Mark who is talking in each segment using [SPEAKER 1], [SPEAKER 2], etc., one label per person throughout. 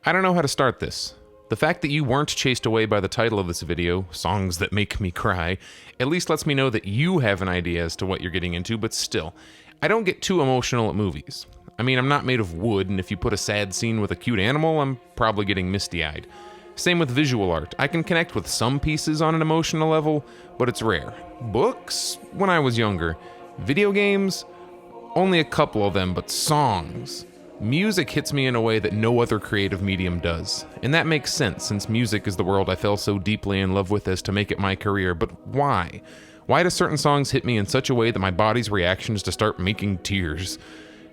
[SPEAKER 1] I don't know how to start this. The fact that you weren't chased away by the title of this video, Songs That Make Me Cry, at least lets me know that you have an idea as to what you're getting into, but still, I don't get too emotional at movies. I mean, I'm not made of wood, and if you put a sad scene with a cute animal, I'm probably getting misty-eyed. Same with visual art. I can connect with some pieces on an emotional level, but it's rare. Books? When I was younger. Video games? Only a couple of them, but songs. Music hits me in a way that no other creative medium does. And that makes sense, since music is the world I fell so deeply in love with as to make it my career. But why? Why do certain songs hit me in such a way that my body's reaction is to start making tears?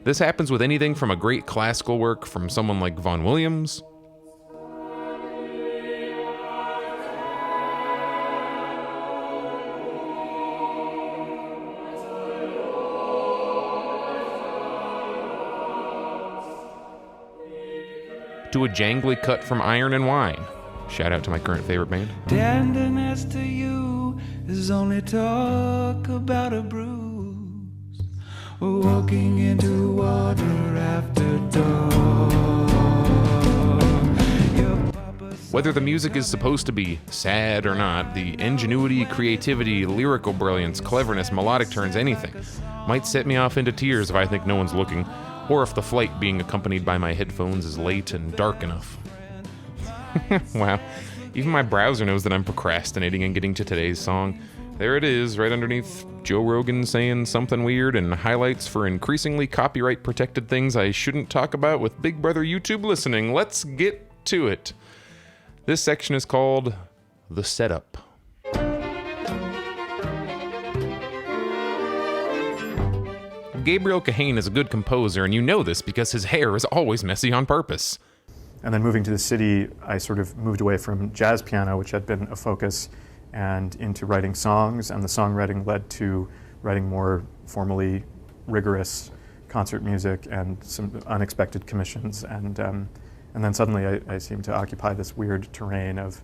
[SPEAKER 1] This happens with anything from a great classical work from someone like Vaughan Williams, to a jangly cut from Iron and Wine. Shout out to my current favorite band.
[SPEAKER 2] Tenderness to you is only talk about a bruise. Walking into water after dark.
[SPEAKER 1] Whether the music is supposed to be sad or not, the ingenuity, creativity, lyrical brilliance, cleverness, melodic turns, anything might set me off into tears if I think no one's looking, or if the flight being accompanied by my headphones is late and dark enough. Wow, even my browser knows that I'm procrastinating and getting to today's song. There it is, right underneath Joe Rogan saying something weird and highlights for increasingly copyright-protected things I shouldn't talk about with Big Brother YouTube listening. Let's get to it. This section is called The Setup. Gabriel Kahane is a good composer, and you know this because his hair is always messy on purpose.
[SPEAKER 3] And then moving to the city, I sort of moved away from jazz piano, which had been a focus, and into writing songs, and the songwriting led to writing more formally rigorous concert music and some unexpected commissions. And then suddenly I seemed to occupy this weird terrain of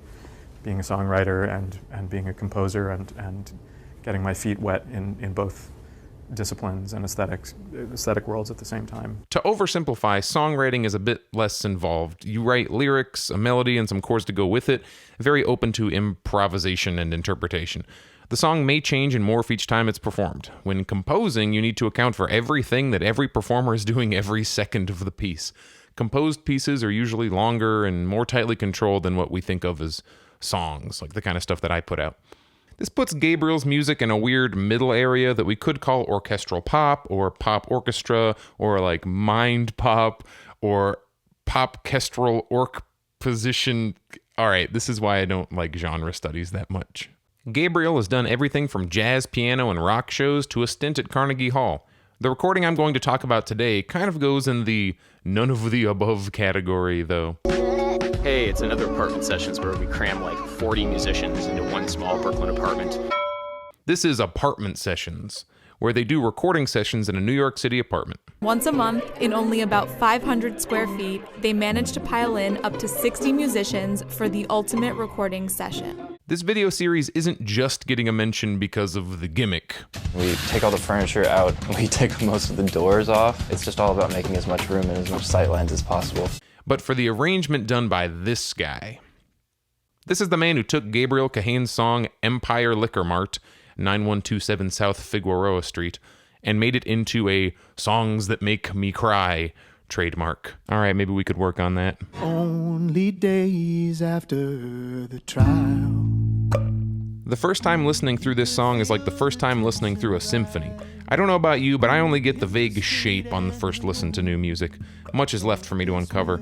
[SPEAKER 3] being a songwriter and being a composer and getting my feet wet in both disciplines and aesthetic worlds at the same time.
[SPEAKER 1] To oversimplify, songwriting is a bit less involved. You write lyrics, a melody, and some chords to go with it, very open to improvisation and interpretation. The song may change and morph each time it's performed. When composing, you need to account for everything that every performer is doing every second of the piece. Composed pieces are usually longer and more tightly controlled than what we think of as songs, like the kind of stuff that I put out. This puts Gabriel's music in a weird middle area that we could call orchestral pop, or pop orchestra, or like mind pop, or pop-kestral orc position. All right, this is why I don't like genre studies that much. Gabriel has done everything from jazz, piano, and rock shows to a stint at Carnegie Hall. The recording I'm going to talk about today kind of goes in the none of the above category, though.
[SPEAKER 4] Hey, it's another apartment sessions where we cram like 40 musicians into one small Brooklyn apartment.
[SPEAKER 1] This is Apartment Sessions, where they do recording sessions in a New York City apartment.
[SPEAKER 5] Once a month, in only about 500 square feet, they manage to pile in up to 60 musicians for the ultimate recording session.
[SPEAKER 1] This video series isn't just getting a mention because of the gimmick.
[SPEAKER 6] We take all the furniture out, we take most of the doors off. It's just all about making as much room and as much sightlines as possible.
[SPEAKER 1] But for the arrangement done by this guy. This is the man who took Gabriel Kahane's song Empire Liquor Mart, 9127 South Figueroa Street, and made it into a Songs That Make Me Cry trademark. All right, maybe we could work on that.
[SPEAKER 2] Only days after the trial.
[SPEAKER 1] The first time listening through this song is like the first time listening through a symphony. I don't know about you, but I only get the vague shape on the first listen to new music. Much is left for me to uncover.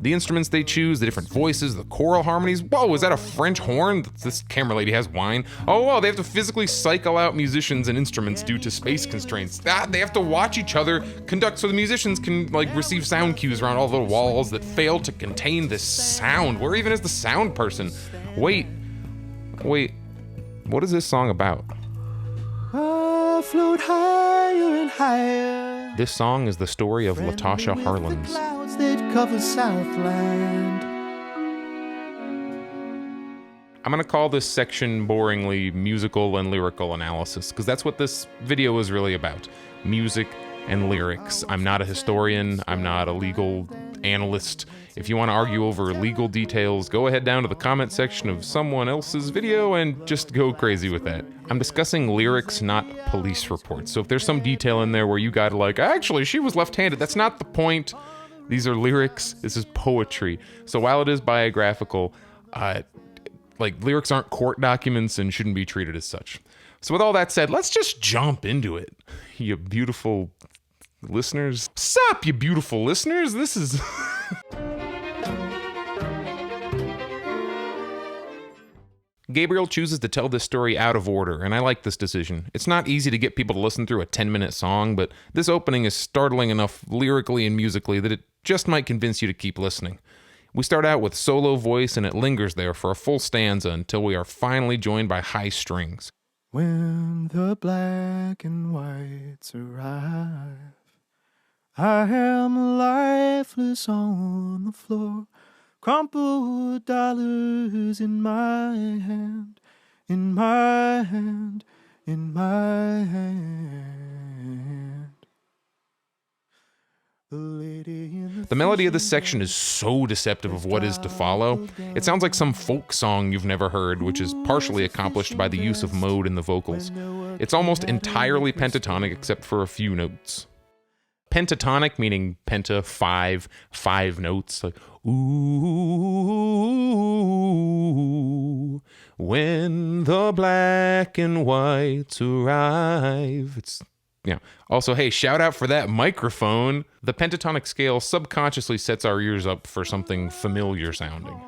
[SPEAKER 1] The instruments they choose, the different voices, the choral harmonies. Whoa, is that a French horn? This camera lady has wine. Oh, wow, they have to physically cycle out musicians and instruments due to space constraints. They have to watch each other conduct so the musicians can, receive sound cues around all the walls that fail to contain this sound. Where even is the sound person? Wait, what is this song about?
[SPEAKER 2] I float higher and higher.
[SPEAKER 1] This song is the story of Latasha Harlins.
[SPEAKER 2] The clouds that cover Southland.
[SPEAKER 1] I'm going to call this section boringly musical and lyrical analysis, because that's what this video is really about. Music and lyrics. I'm not a historian. I'm not a legal analyst. If you want to argue over legal details, go ahead down to the comment section of someone else's video and just go crazy with that. I'm discussing lyrics, not police reports. So if there's some detail in there where you gotta like, actually, she was left-handed, that's not the point. These are lyrics. This is poetry. So while it is biographical, lyrics aren't court documents and shouldn't be treated as such. So with all that said, let's just jump into it. You beautiful listeners. Sup, you beautiful listeners. This is... Gabriel chooses to tell this story out of order, and I like this decision. It's not easy to get people to listen through a 10-minute song, but this opening is startling enough lyrically and musically that it just might convince you to keep listening. We start out with solo voice, and it lingers there for a full stanza until we are finally joined by high strings.
[SPEAKER 2] When the black and whites arrive, I am lifeless on the floor, crumpled dollars in my hand, in my hand, in my hand.
[SPEAKER 1] The melody of this section is so deceptive of what is to follow. It sounds like some folk song you've never heard, which is partially accomplished by the use of mode in the vocals. It's almost entirely pentatonic except for a few notes. Pentatonic meaning penta, five notes, like ooh, when the black and whites arrive. It's, yeah. Also, hey, shout out for that microphone. The pentatonic scale subconsciously sets our ears up for something familiar sounding.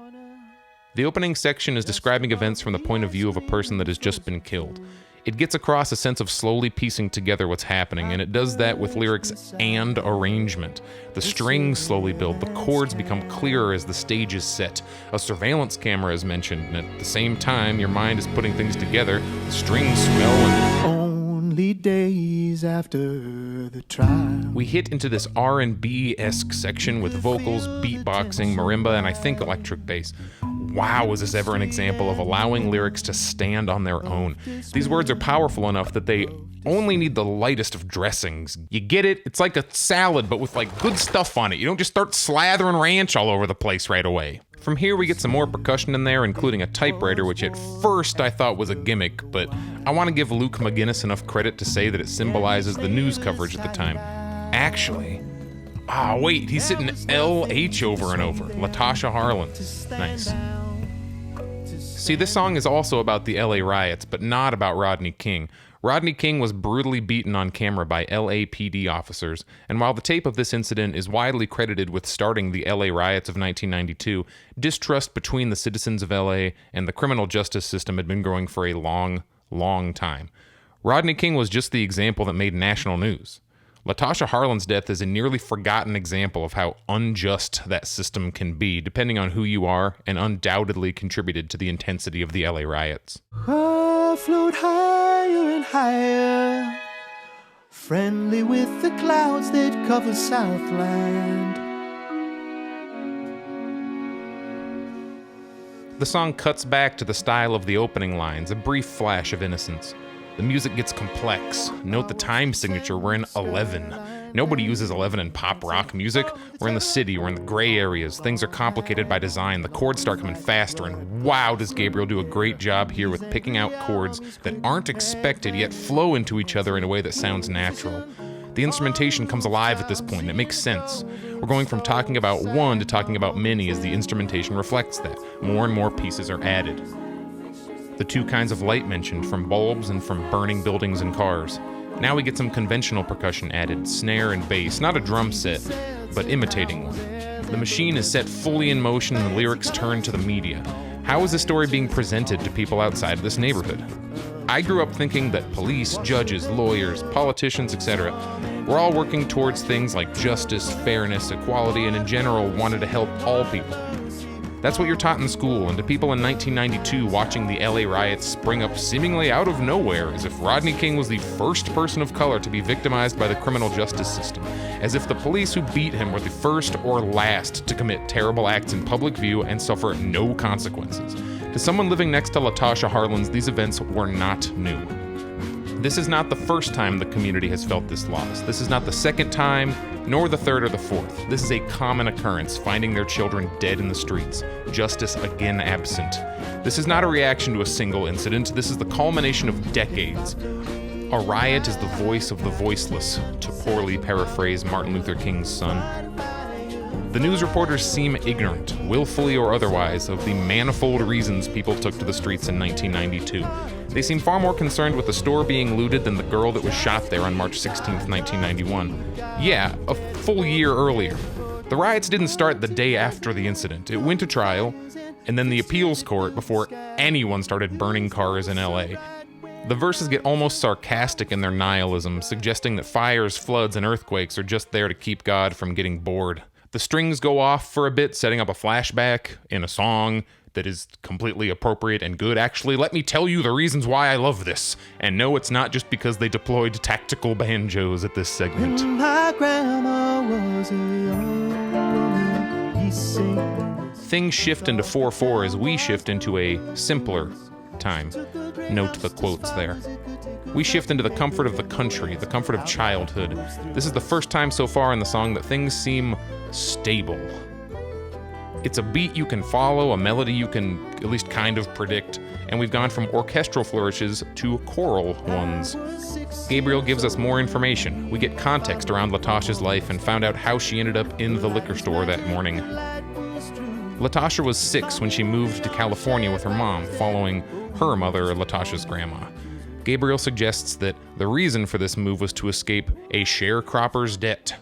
[SPEAKER 1] The opening section is describing events from the point of view of a person that has just been killed. It gets across a sense of slowly piecing together what's happening, and it does that with lyrics and arrangement. The strings slowly build, the chords become clearer as the stage is set. A surveillance camera is mentioned, and at the same time your mind is putting things together. The strings swell and...
[SPEAKER 2] Only days after the trial.
[SPEAKER 1] We hit into this R&B-esque section with vocals, beatboxing, marimba, and I think electric bass. Wow, was this ever an example of allowing lyrics to stand on their own? These words are powerful enough that they only need the lightest of dressings. You get it? It's like a salad, but with like good stuff on it. You don't just start slathering ranch all over the place right away. From here we get some more percussion in there, including a typewriter, which at first I thought was a gimmick, but I want to give Luke McGinnis enough credit to say that it symbolizes the news coverage at the time. Actually, wait, he's hitting LH over and over. Latasha Harlan. Nice. See, this song is also about the LA riots, but not about Rodney King. Rodney King was brutally beaten on camera by LAPD officers, and while the tape of this incident is widely credited with starting the LA riots of 1992, distrust between the citizens of LA and the criminal justice system had been growing for a long, long time. Rodney King was just the example that made national news. Latasha Harlan's death is a nearly forgotten example of how unjust that system can be, depending on who you are, and undoubtedly contributed to the intensity of the LA riots.
[SPEAKER 2] I float higher and higher, friendly with the clouds that cover Southland.
[SPEAKER 1] The song cuts back to the style of the opening lines, a brief flash of innocence. The music gets complex. Note the time signature, we're in 11. Nobody uses 11 in pop rock music. We're in the city, we're in the gray areas. Things are complicated by design. The chords start coming faster, and wow, does Gabriel do a great job here with picking out chords that aren't expected yet flow into each other in a way that sounds natural. The instrumentation comes alive at this point, and it makes sense. We're going from talking about one to talking about many as the instrumentation reflects that. More and more pieces are added. The two kinds of light mentioned, from bulbs and from burning buildings and cars. Now we get some conventional percussion added, snare and bass, not a drum set, but imitating one. The machine is set fully in motion and the lyrics turn to the media. How is this story being presented to people outside of this neighborhood? I grew up thinking that police, judges, lawyers, politicians, etc. were all working towards things like justice, fairness, equality, and in general wanted to help all people. That's what you're taught in school, and to people in 1992 watching the LA riots spring up seemingly out of nowhere, as if Rodney King was the first person of color to be victimized by the criminal justice system, as if the police who beat him were the first or last to commit terrible acts in public view and suffer no consequences. To someone living next to Latasha Harlan's, these events were not new. This is not the first time the community has felt this loss. This is not the second time, nor the third or the fourth. This is a common occurrence, finding their children dead in the streets, justice again absent. This is not a reaction to a single incident, this is the culmination of decades. A riot is the voice of the voiceless, to poorly paraphrase Martin Luther King's son. The news reporters seem ignorant, willfully or otherwise, of the manifold reasons people took to the streets in 1992. They seem far more concerned with the store being looted than the girl that was shot there on March 16, 1991. Yeah, a full year earlier. The riots didn't start the day after the incident. It went to trial, and then the appeals court before anyone started burning cars in LA. The verses get almost sarcastic in their nihilism, suggesting that fires, floods, and earthquakes are just there to keep God from getting bored. The strings go off for a bit, setting up a flashback in a song that is completely appropriate and good. Actually, let me tell you the reasons why I love this. And no, it's not just because they deployed tactical banjos at this segment.
[SPEAKER 2] My grandma was a young woman, he sings.
[SPEAKER 1] Things shift into 4/4 as we shift into a simpler time. Note the quotes there. We shift into the comfort of the country, the comfort of childhood. This is the first time so far in the song that things seem stable. It's a beat you can follow, a melody you can at least kind of predict, and we've gone from orchestral flourishes to choral ones. Gabriel gives us more information. We get context around Latasha's life and found out how she ended up in the liquor store that morning. Latasha was 6 when she moved to California with her mom, following her mother, Latasha's grandma. Gabriel suggests that the reason for this move was to escape a sharecropper's debt.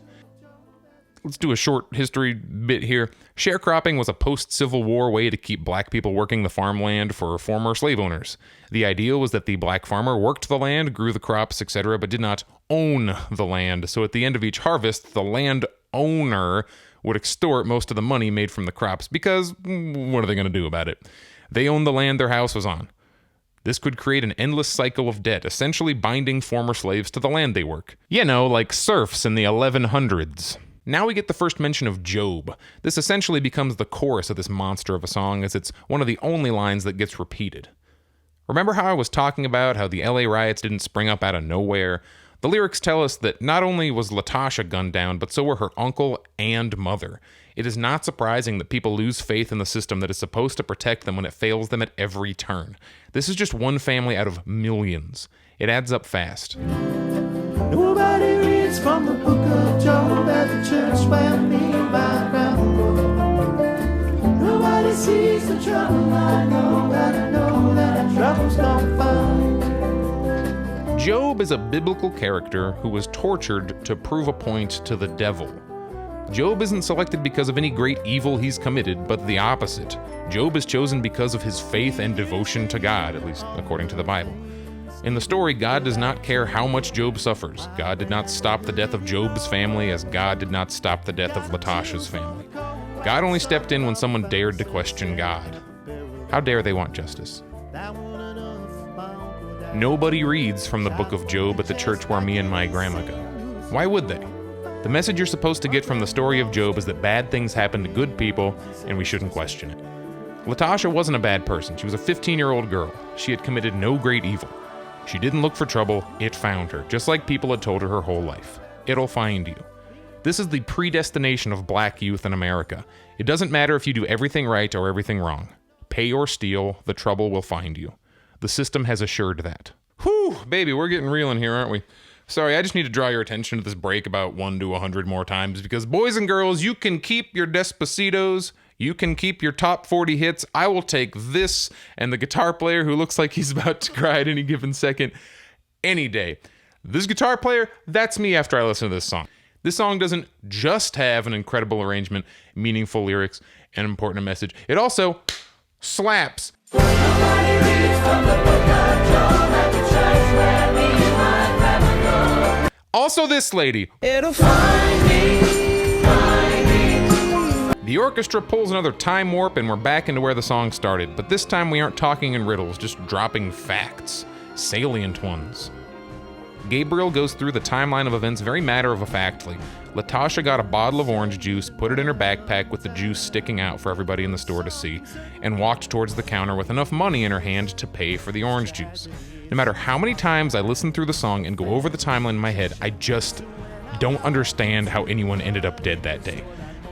[SPEAKER 1] Let's do a short history bit here. Sharecropping was a post-Civil War way to keep black people working the farmland for former slave owners. The idea was that the black farmer worked the land, grew the crops, etc., but did not own the land. So at the end of each harvest, the land owner would extort most of the money made from the crops because what are they going to do about it? They owned the land their house was on. This could create an endless cycle of debt, essentially binding former slaves to the land they work. You know, like serfs in the 1100s. Now we get the first mention of Job. This essentially becomes the chorus of this monster of a song, as it's one of the only lines that gets repeated. Remember how I was talking about how the LA riots didn't spring up out of nowhere? The lyrics tell us that not only was Latasha gunned down, but so were her uncle and mother. It is not surprising that people lose faith in the system that is supposed to protect them when it fails them at every turn. This is just one family out of millions. It adds up fast.
[SPEAKER 2] Nobody reads from the book of Job at the church where me and my grandma. Nobody sees the trouble I know that trouble's gonna find.
[SPEAKER 1] Job is a biblical character who was tortured to prove a point to the devil. Job isn't selected because of any great evil he's committed, but the opposite. Job is chosen because of his faith and devotion to God, at least according to the Bible. In the story, God does not care how much Job suffers. God did not stop the death of Job's family as God did not stop the death of Latasha's family. God only stepped in when someone dared to question God. How dare they want justice? Nobody reads from the book of Job at the church where me and my grandma go. Why would they? The message you're supposed to get from the story of Job is that bad things happen to good people, and we shouldn't question it. Latasha wasn't a bad person. She was a 15-year-old girl. She had committed no great evil. She didn't look for trouble, it found her, just like people had told her whole life. It'll find you. This is the predestination of black youth in America. It doesn't matter if you do everything right or everything wrong. Pay or steal, the trouble will find you. The system has assured that. Whew, baby, we're getting real in here, aren't we? Sorry, I just need to draw your attention to this break about 1 to 100 more times because, boys and girls, you can keep your Despacitos, you can keep your top 40 hits. I will take this and the guitar player who looks like he's about to cry at any given second any day. This guitar player, that's me after I listen to this song. This song doesn't just have an incredible arrangement, meaningful lyrics, and important message. It also slaps. Also this lady.
[SPEAKER 2] It'll find me, find me.
[SPEAKER 1] The orchestra pulls another time warp and we're back into where the song started, but this time we aren't talking in riddles, just dropping facts, salient ones. Gabriel goes through the timeline of events very matter-of-factly. Latasha got a bottle of orange juice, put it in her backpack with the juice sticking out for everybody in the store to see, and walked towards the counter with enough money in her hand to pay for the orange juice. No matter how many times I listen through the song and go over the timeline in my head, I just don't understand how anyone ended up dead that day.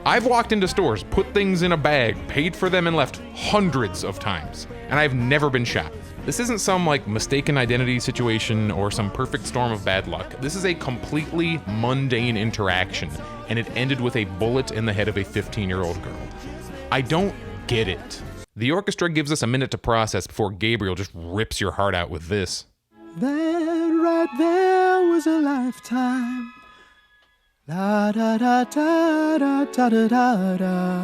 [SPEAKER 1] I've walked into stores, put things in a bag, paid for them, and left hundreds of times, and I've never been shot. This isn't some like mistaken identity situation or some perfect storm of bad luck. This is a completely mundane interaction, and it ended with a bullet in the head of a 15-year-old girl. I don't get it. The orchestra gives us a minute to process before Gabriel just rips your heart out with this.
[SPEAKER 2] That right there was a lifetime. La da da da da da da da da.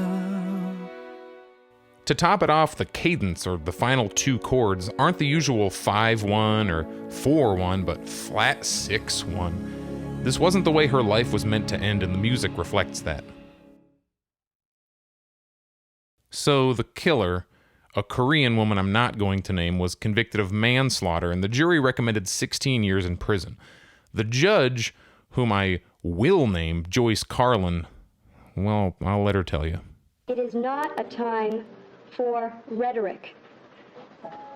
[SPEAKER 1] To top it off, the cadence, or the final two chords, aren't the usual 5-1 or 4-1, but flat 6-1. This wasn't the way her life was meant to end, and the music reflects that. So the killer, a Korean woman I'm not going to name, was convicted of manslaughter, and the jury recommended 16 years in prison. The judge, whom I will name, Joyce Carlin, well, I'll let her tell you.
[SPEAKER 7] It is not a time for rhetoric,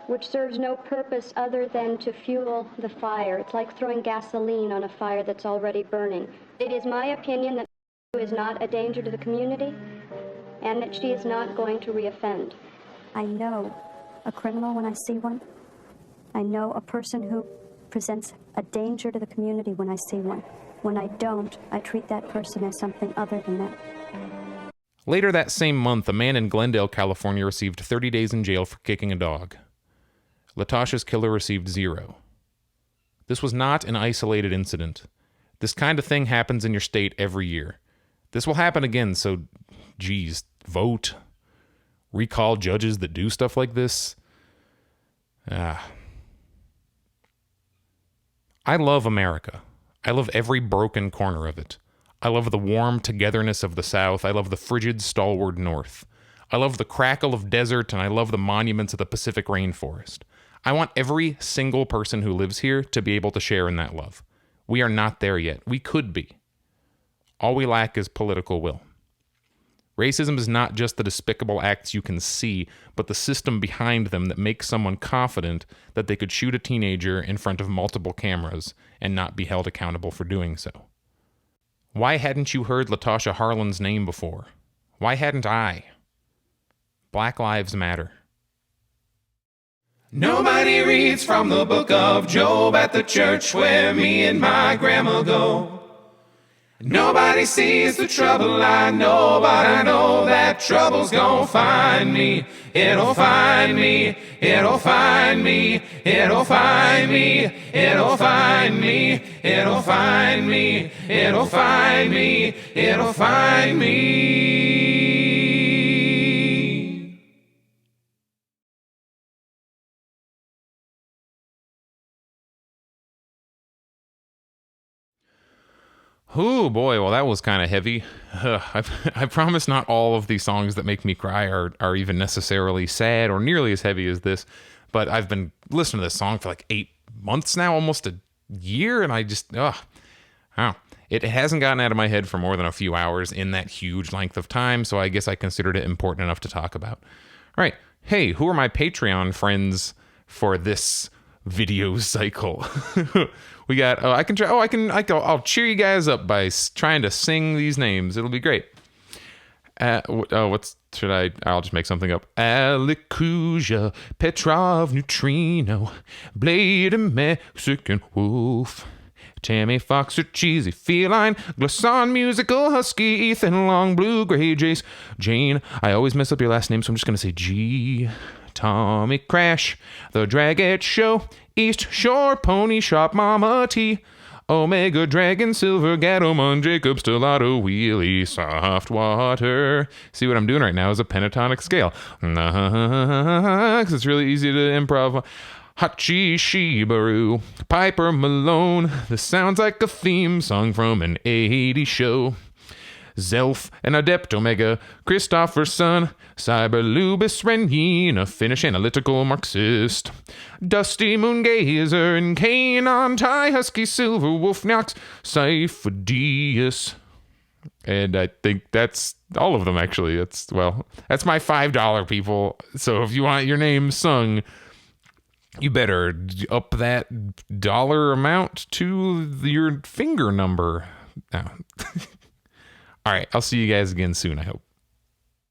[SPEAKER 7] which serves no purpose other than to fuel the fire. It's like throwing gasoline on a fire that's already burning. It is my opinion that she is not a danger to the community and that she is not going to reoffend. I know a criminal when I see one. I know a person who presents a danger to the community when I see one. When I don't, I treat that person as something other than that.
[SPEAKER 1] Later that same month, a man in Glendale, California received 30 days in jail for kicking a dog. Latasha's killer received 0. This was not an isolated incident. This kind of thing happens in your state every year. This will happen again, so, geez, vote. Recall judges that do stuff like this. I love America. I love every broken corner of it. I love the warm togetherness of the South. I love the frigid, stalwart North. I love the crackle of desert, and I love the monuments of the Pacific rainforest. I want every single person who lives here to be able to share in that love. We are not there yet. We could be. All we lack is political will. Racism is not just the despicable acts you can see, but the system behind them that makes someone confident that they could shoot a teenager in front of multiple cameras and not be held accountable for doing so. Why hadn't you heard Latasha Harlan's name before? Why hadn't I? Black Lives Matter.
[SPEAKER 2] Nobody reads from the book of Job at the church where me and my grandma go. Nobody sees the trouble I know, but I know that trouble's gonna find me. It'll find me, it'll find me, it'll find me, it'll find me, it'll find me, it'll find me, it'll find me.
[SPEAKER 1] Oh boy, well that was kind of heavy. I promise not all of these songs that make me cry are even necessarily sad or nearly as heavy as this, but I've been listening to this song for like 8 months now, almost a year, and I just, it hasn't gotten out of my head for more than a few hours in that huge length of time, so I guess I considered it important enough to talk about. All right, hey, who are my Patreon friends for this video cycle? We got, I'll cheer you guys up by trying to sing these names. It'll be great. I'll just make something up. Alikuja, Petrov, Neutrino, Blade, and Mexican Wolf, Tammy Foxer, Cheesy Feline, Glasson, Musical Husky, Ethan Long, Blue, Gray, Jace, Jane. I always mess up your last name, so I'm just going to say G. Tommy Crash, The Dragette Show, East Shore Pony Shop, Mama T, Omega Dragon, Silver Gatomon, Jacob Stellato, Wheelie, Soft Water. See what I'm doing right now is a pentatonic scale. Because it's really easy to improv. Hachi Shibaru, Piper Malone. This sounds like a theme song from an 80s show. Zelf and Adept Omega, Christopherson, Cyberlubis Renina, Finnish analytical Marxist, Dusty Moongazer, and Kanon, Ty Husky, Silver Wolf, Knox, Cyphodius. And I think that's all of them, actually. That's my $5 people. So if you want your name sung, you better up that dollar amount to your finger number. no. All right. I'll see you guys again soon, I hope.